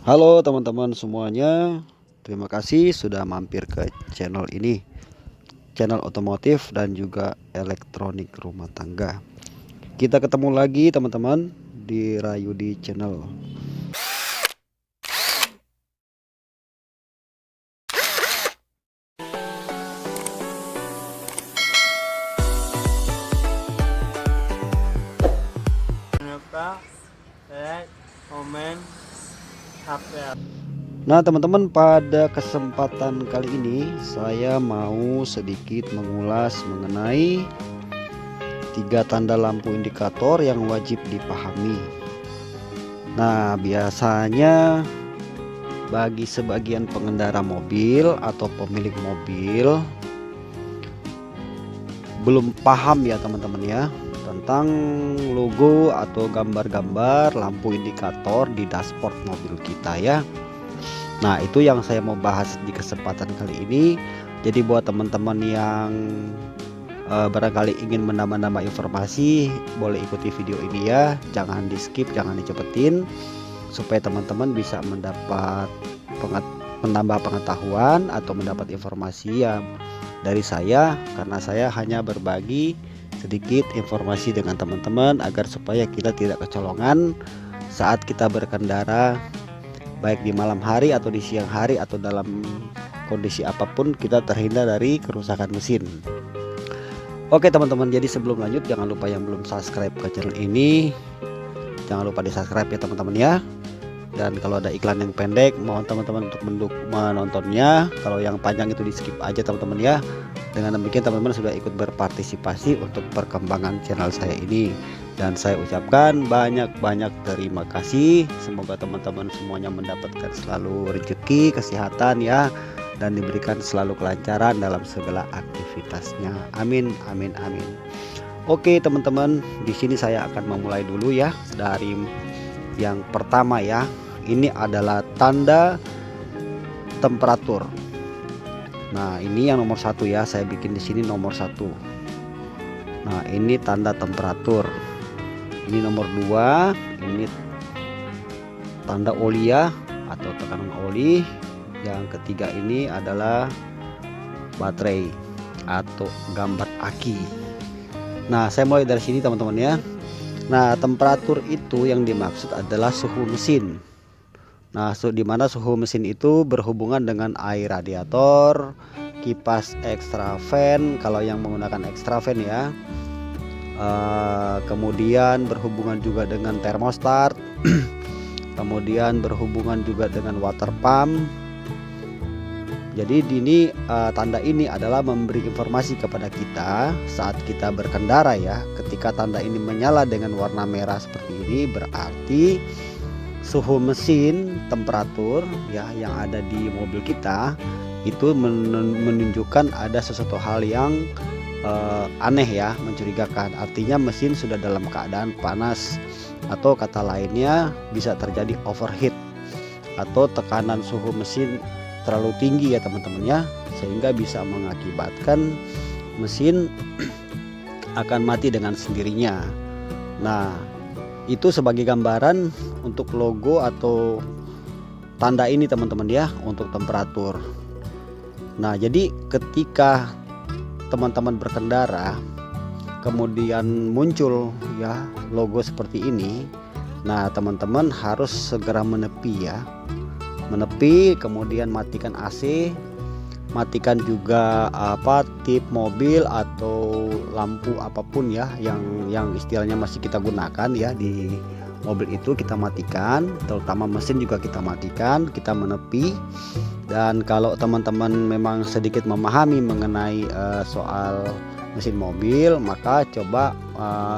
Halo teman-teman semuanya, terima kasih sudah mampir ke channel ini, channel otomotif dan juga elektronik rumah tangga. Kita ketemu lagi teman-teman di Rayudi Channel. Lupa like, komen, subscribe. Nah teman-teman, pada kesempatan kali ini saya mau sedikit mengulas mengenai 3 tanda lampu indikator yang wajib dipahami. Nah biasanya bagi sebagian pengendara mobil atau pemilik mobil belum paham ya teman-teman ya tentang logo atau gambar-gambar lampu indikator di dashboard mobil kita ya. Nah itu yang saya mau bahas di kesempatan kali ini. Jadi buat teman-teman yang barangkali ingin menambah-nambah informasi, boleh ikuti video ini ya, jangan di skip, jangan dicepetin, supaya teman-teman bisa menambah pengetahuan atau mendapat informasi yang dari saya, karena saya hanya berbagi sedikit informasi dengan teman-teman agar supaya kita tidak kecolongan saat kita berkendara, baik di malam hari atau di siang hari atau dalam kondisi apapun, kita terhindar dari kerusakan mesin. Oke teman-teman, jadi sebelum lanjut jangan lupa yang belum subscribe ke channel ini, jangan lupa di subscribe ya teman-teman ya. Dan kalau ada iklan yang pendek, mohon teman-teman untuk menontonnya. Kalau yang panjang itu di skip aja teman-teman ya. Dengan demikian teman-teman sudah ikut berpartisipasi untuk perkembangan channel saya ini. Dan saya ucapkan banyak-banyak terima kasih. Semoga teman-teman semuanya mendapatkan selalu rezeki, kesehatan ya, dan diberikan selalu kelancaran dalam segala aktivitasnya. Amin, amin, amin. Oke teman-teman, di sini saya akan memulai dulu ya dari yang pertama ya. Ini adalah tanda temperatur. Nah ini yang nomor 1 ya, saya bikin di sini nomor 1. Nah ini tanda temperatur. Ini nomor 2, ini tanda oli ya, atau tekanan oli. Yang ketiga ini adalah baterai atau gambar aki. Nah saya mulai dari sini teman-teman ya. Nah temperatur itu yang dimaksud adalah suhu mesin. Nah di mana suhu mesin itu berhubungan dengan air radiator, kipas extra fan kalau yang menggunakan extra fan ya, kemudian berhubungan juga dengan termostat, kemudian berhubungan juga dengan water pump. Jadi ini tanda ini adalah memberi informasi kepada kita saat kita berkendara ya. Ketika tanda ini menyala dengan warna merah seperti ini, berarti suhu mesin, temperatur ya yang ada di mobil kita itu menunjukkan ada sesuatu hal yang aneh ya, mencurigakan. Artinya mesin sudah dalam keadaan panas, atau kata lainnya bisa terjadi overheat atau tekanan suhu mesin terlalu tinggi ya teman-teman ya, sehingga bisa mengakibatkan mesin akan mati dengan sendirinya. Nah itu sebagai gambaran untuk logo atau tanda ini teman-teman ya, untuk temperatur. Nah jadi ketika teman-teman berkendara kemudian muncul ya logo seperti ini, nah teman-teman harus segera menepi ya, menepi, kemudian matikan AC, matikan juga tip mobil atau lampu apapun ya yang istilahnya masih kita gunakan ya di mobil itu, kita matikan. Terutama mesin juga kita matikan, kita menepi. Dan kalau teman-teman memang sedikit memahami mengenai soal mesin mobil, maka coba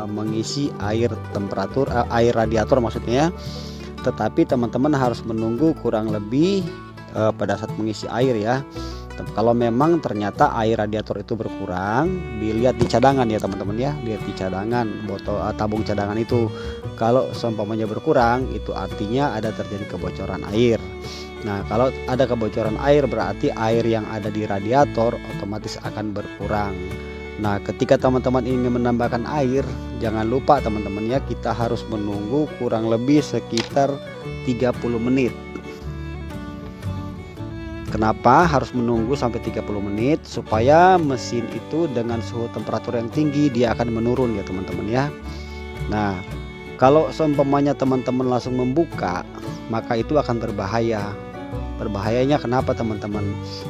mengisi air temperatur, air radiator maksudnya. Tetapi teman-teman harus menunggu kurang lebih pada saat mengisi air ya. Kalau memang ternyata air radiator itu berkurang, dilihat di cadangan ya teman-teman ya, lihat di cadangan botol tabung cadangan itu. Kalau seumpamanya berkurang, itu artinya ada terjadi kebocoran air. Nah kalau ada kebocoran air, berarti air yang ada di radiator otomatis akan berkurang. Nah ketika teman-teman ingin menambahkan air, jangan lupa teman-teman ya, kita harus menunggu kurang lebih sekitar 30 menit. Kenapa harus menunggu sampai 30 menit? Supaya mesin itu dengan suhu temperatur yang tinggi dia akan menurun ya teman-teman ya. Nah, kalau seumpamanya teman-teman langsung membuka, maka itu akan berbahaya. Berbahayanya kenapa teman-teman?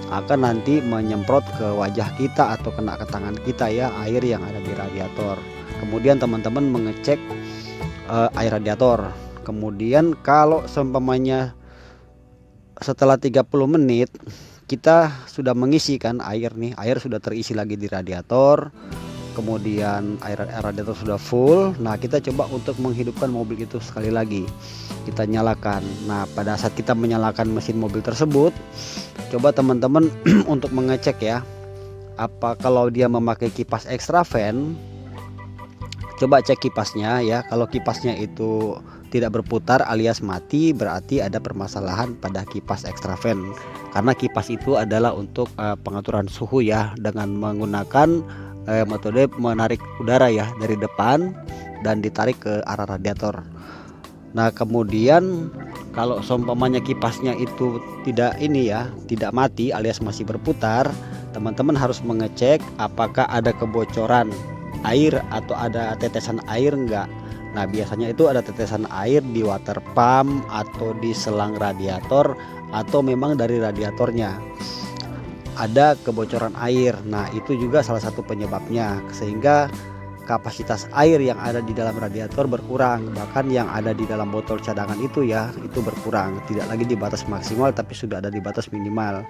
Akan nanti menyemprot ke wajah kita atau kena ke tangan kita ya air yang ada di radiator. Kemudian teman-teman mengecek air radiator. Kemudian kalau seumpamanya setelah 30 menit kita sudah mengisi kan air nih, air sudah terisi lagi di radiator, kemudian air radiator sudah full. Nah, kita coba untuk menghidupkan mobil itu sekali lagi, kita nyalakan. Nah, pada saat kita menyalakan mesin mobil tersebut, coba teman-teman untuk mengecek ya, apa kalau dia memakai kipas extra fan, coba cek kipasnya ya. Kalau kipasnya itu tidak berputar alias mati, berarti ada permasalahan pada kipas extra fan. Karena kipas itu adalah untuk pengaturan suhu ya, dengan menggunakan metode menarik udara ya dari depan dan ditarik ke arah radiator. Nah, kemudian kalau seumpamanya kipasnya itu tidak tidak mati alias masih berputar, teman-teman harus mengecek apakah ada kebocoran air atau ada tetesan air enggak. Nah, biasanya itu ada tetesan air di water pump atau di selang radiator, atau memang dari radiatornya ada kebocoran air. Nah, itu juga salah satu penyebabnya, sehingga kapasitas air yang ada di dalam radiator berkurang. Bahkan yang ada di dalam botol cadangan itu ya, itu berkurang, tidak lagi di batas maksimal tapi sudah ada di batas minimal.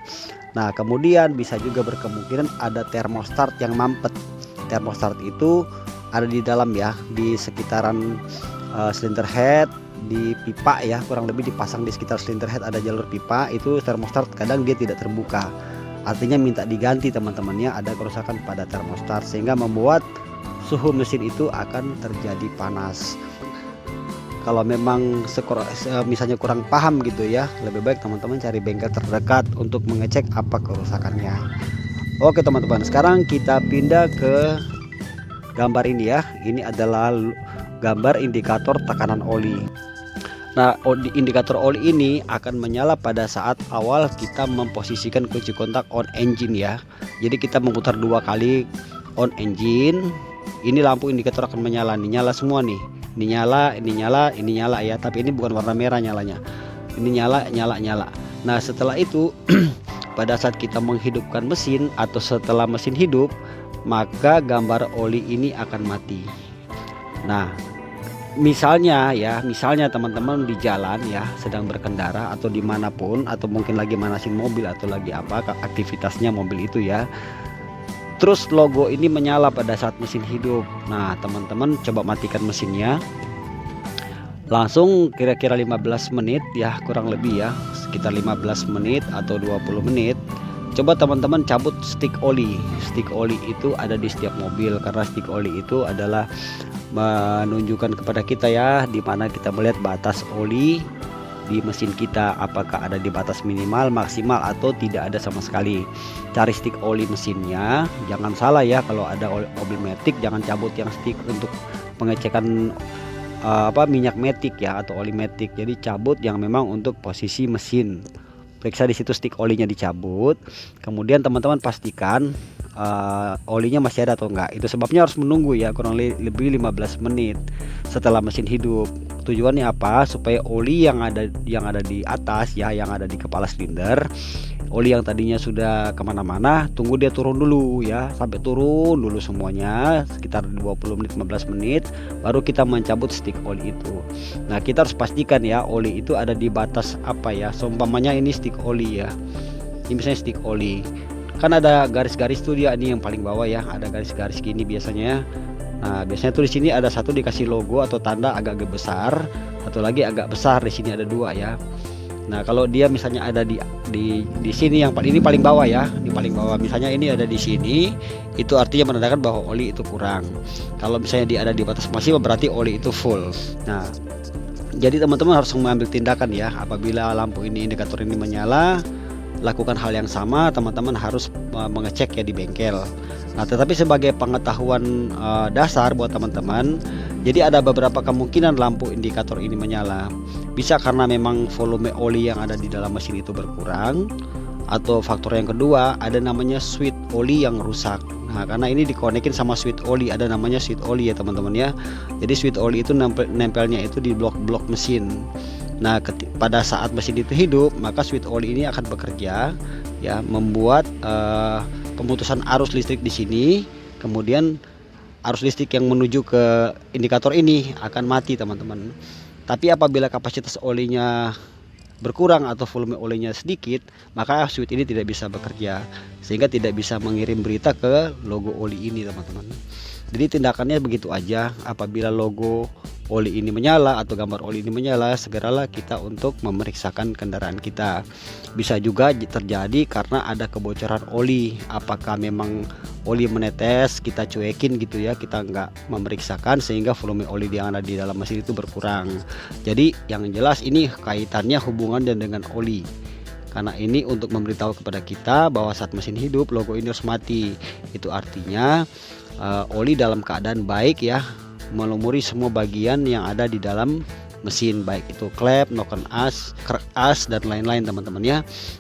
Nah, kemudian bisa juga berkemungkinan ada termostat yang mampet. Termostat itu ada di dalam ya, di sekitaran cylinder head, di pipa ya, kurang lebih dipasang di sekitar cylinder head ada jalur pipa. Itu termostat kadang dia tidak terbuka, artinya minta diganti teman-temannya, ada kerusakan pada termostat sehingga membuat suhu mesin itu akan terjadi panas. Kalau memang misalnya kurang paham gitu ya, lebih baik teman-teman cari bengkel terdekat untuk mengecek apa kerusakannya. Oke teman-teman, sekarang kita pindah ke gambar ini ya. Ini adalah gambar indikator tekanan oli. Nah, indikator oli ini akan menyala pada saat awal kita memposisikan kunci kontak on engine ya. Jadi kita memutar 2 kali on engine. Ini lampu indikator akan menyala, ini nyala semua nih. Ini nyala, ini nyala, ini nyala ya. Tapi ini bukan warna merah nyalanya. Ini nyala, nyala, nyala. Nah, setelah itu pada saat kita menghidupkan mesin atau setelah mesin hidup, maka gambar oli ini akan mati. Nah, misalnya teman-teman di jalan ya, sedang berkendara atau dimanapun, atau mungkin lagi manasin mobil atau lagi apa aktivitasnya mobil itu ya, terus logo ini menyala pada saat mesin hidup. Nah, teman-teman coba matikan mesinnya, langsung kira-kira 15 menit ya, kurang lebih ya, sekitar 15 menit atau 20 menit. Coba teman-teman cabut stick oli. Stick oli itu ada di setiap mobil, karena stick oli itu adalah menunjukkan kepada kita ya, di mana kita melihat batas oli di mesin kita, apakah ada di batas minimal, maksimal, atau tidak ada sama sekali. Cari stick oli mesinnya, jangan salah ya, kalau ada mobil matic jangan cabut yang stick untuk pengecekan minyak matic ya, atau oli matic. Jadi cabut yang memang untuk posisi mesin. Periksa di situ stick olinya dicabut. Kemudian teman-teman pastikan olinya masih ada atau enggak. Itu sebabnya harus menunggu ya, kurang lebih 15 menit setelah mesin hidup. Tujuannya apa? Supaya oli yang ada di atas ya, yang ada di kepala silinder, oli yang tadinya sudah kemana-mana, tunggu dia turun dulu ya, sampai turun dulu semuanya sekitar 20 menit 15 menit, baru kita mencabut stick oli itu. Nah, kita harus pastikan ya, oli itu ada di batas apa ya, seumpamanya ini stick oli ya, ini misalnya stick oli, kan ada garis-garis tuh dia, ini yang paling bawah ya, ada garis-garis gini biasanya. Nah, biasanya tuh di sini ada satu dikasih logo atau tanda agak besar, satu lagi agak besar, di sini ada 2 ya. Nah, kalau dia misalnya ada di sini, yang ini paling bawah ya, di paling bawah, misalnya ini ada di sini, itu artinya menandakan bahwa oli itu kurang. Kalau misalnya dia ada di batas maksimal, berarti oli itu full. Nah, jadi teman-teman harus mengambil tindakan ya, apabila lampu ini, indikator ini menyala, lakukan hal yang sama, teman-teman harus mengecek ya di bengkel. Nah, tetapi sebagai pengetahuan dasar buat teman-teman, jadi ada beberapa kemungkinan lampu indikator ini menyala. Bisa karena memang volume oli yang ada di dalam mesin itu berkurang, Atau faktor yang kedua ada namanya switch oli yang rusak. Nah, karena ini dikonekin sama switch oli, ada namanya switch oli ya teman-teman ya. Jadi switch oli itu nempelnya itu di blok-blok mesin. Nah, pada saat mesin itu hidup, maka switch oli ini akan bekerja ya, membuat pemutusan arus listrik di sini. Kemudian arus listrik yang menuju ke indikator ini akan mati teman-teman. Tapi apabila kapasitas olinya berkurang atau volume olinya sedikit, maka switch ini tidak bisa bekerja, sehingga tidak bisa mengirim berita ke logo oli ini teman-teman. Jadi tindakannya begitu aja. Apabila logo oli ini menyala atau gambar oli ini menyala, segeralah kita untuk memeriksakan kendaraan kita. Bisa juga terjadi karena ada kebocoran oli. Apakah memang oli menetes, kita cuekin gitu ya, kita nggak memeriksakan, sehingga volume oli yang ada di dalam mesin itu berkurang. Jadi yang jelas ini kaitannya hubungan dengan oli. Karena ini untuk memberitahu kepada kita bahwa saat mesin hidup logo ini harus mati. Itu artinya oli dalam keadaan baik ya, melumuri semua bagian yang ada di dalam mesin, baik itu klep, noken as, krek as, dan lain-lain teman-teman ya.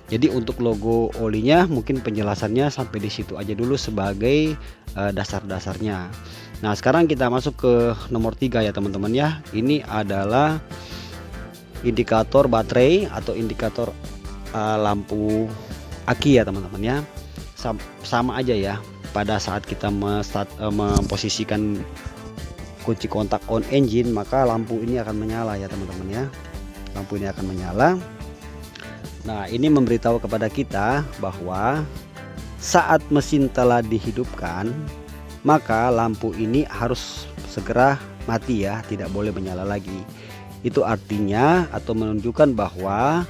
Jadi untuk logo olinya mungkin penjelasannya sampai di situ aja dulu sebagai dasar-dasarnya. Nah, sekarang kita masuk ke nomor 3 ya teman-teman ya. Ini adalah indikator baterai atau indikator lampu aki ya teman-teman ya. Sama aja ya, pada saat kita memposisikan kunci kontak on engine, maka lampu ini akan menyala ya teman-teman ya. Lampu ini akan menyala. Nah, ini memberitahu kepada kita bahwa saat mesin telah dihidupkan, maka lampu ini harus segera mati ya, tidak boleh menyala lagi. Itu artinya atau menunjukkan bahwa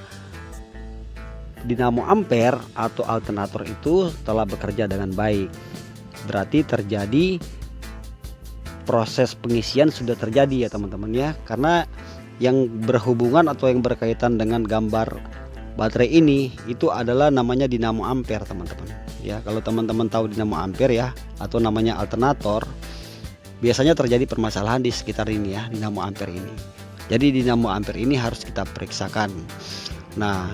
dinamo ampere atau alternator itu telah bekerja dengan baik. Berarti terjadi proses pengisian sudah terjadi ya teman-teman ya. Karena yang berhubungan atau yang berkaitan dengan gambar baterai ini itu adalah namanya dinamo ampere teman-teman ya. Kalau teman-teman tahu dinamo ampere ya, atau namanya alternator, biasanya terjadi permasalahan di sekitar ini ya, dinamo ampere ini. Jadi dinamo ampere ini harus kita periksakan. Nah,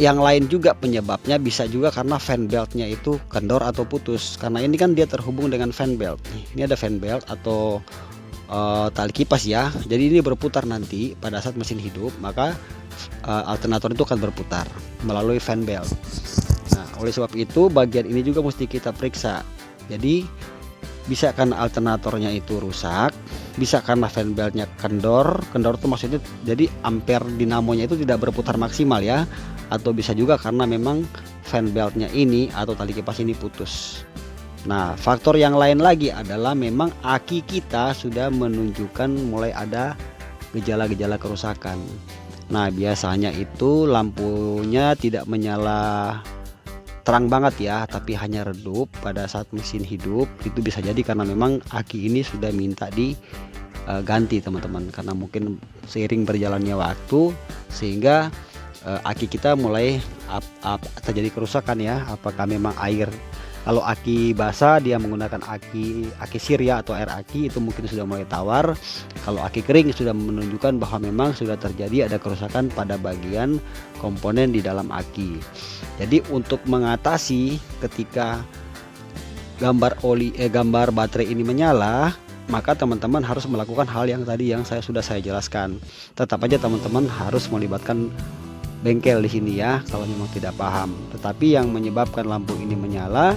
yang lain juga penyebabnya bisa juga karena fan beltnya itu kendor atau putus. Karena ini kan dia terhubung dengan fan belt. Ini ada fan belt atau tali kipas ya. Jadi ini berputar nanti pada saat mesin hidup, maka alternator itu akan berputar melalui fan belt. Nah, oleh sebab itu bagian ini juga mesti kita periksa. Jadi bisa karena alternatornya itu rusak, bisa karena fan beltnya kendor. Kendor itu maksudnya jadi ampere dinamonya itu tidak berputar maksimal ya. Atau bisa juga karena memang fan beltnya ini atau tali kipas ini putus. Nah, faktor yang lain lagi adalah memang aki kita sudah menunjukkan mulai ada gejala-gejala kerusakan. Nah, biasanya itu lampunya tidak menyala terang banget ya, tapi hanya redup pada saat mesin hidup. Itu bisa jadi karena memang aki ini sudah minta diganti teman-teman, karena mungkin seiring berjalannya waktu sehingga aki kita mulai terjadi kerusakan ya. Apakah memang air, kalau aki basah dia menggunakan aki Siria atau air aki, itu mungkin sudah mulai tawar. Kalau aki kering sudah menunjukkan bahwa memang sudah terjadi ada kerusakan pada bagian komponen di dalam aki. Jadi untuk mengatasi ketika gambar baterai ini menyala, maka teman-teman harus melakukan hal yang tadi yang sudah saya jelaskan. Tetap aja teman-teman harus melibatkan bengkel di sini ya kalau memang tidak paham. Tetapi yang menyebabkan lampu ini menyala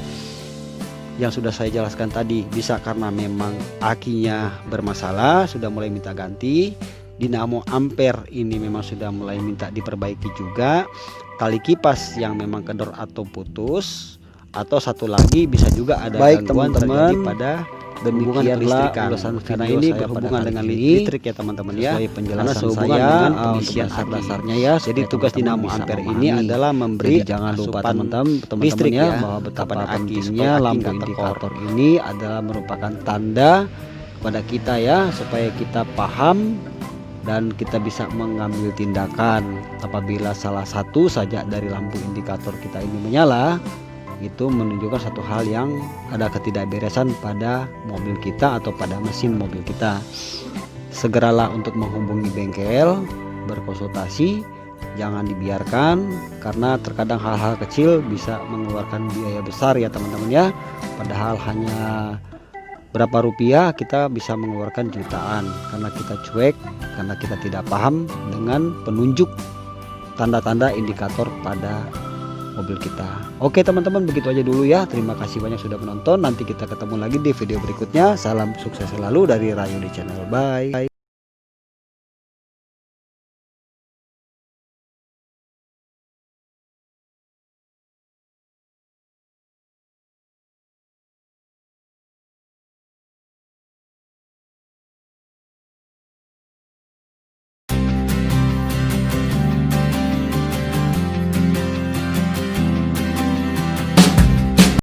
yang sudah saya jelaskan tadi, bisa karena memang akinya bermasalah, sudah mulai minta ganti. Dinamo ampere ini memang sudah mulai minta diperbaiki juga. Tali kipas yang memang kendor atau putus, atau satu lagi bisa juga ada gangguan terjadi pada demikianlah ulasan karena ini berhubungan dengan listrik ya teman-teman ya. Karena sehubungan dengan pengisian dasarnya ya. Jadi tugas dinamo ampere ini adalah memberi jangan lupa teman-teman listrik ya, bahwa betapa pentingnya lampu indikator ini adalah merupakan tanda kepada kita ya, supaya kita paham dan kita bisa mengambil tindakan apabila salah satu saja dari lampu indikator kita ini menyala. Itu menunjukkan satu hal yang ada ketidakberesan pada mobil kita atau pada mesin mobil kita. Segeralah untuk menghubungi bengkel, berkonsultasi Jangan dibiarkan, karena terkadang hal-hal kecil bisa mengeluarkan biaya besar ya teman-teman ya. Padahal hanya berapa rupiah kita bisa mengeluarkan jutaan karena kita cuek, karena kita tidak paham dengan penunjuk tanda-tanda indikator pada mobil kita. Oke teman-teman, begitu aja dulu ya. Terima kasih banyak sudah menonton. Nanti kita ketemu lagi di video berikutnya. Salam sukses selalu dari Rayu di channel. Bye.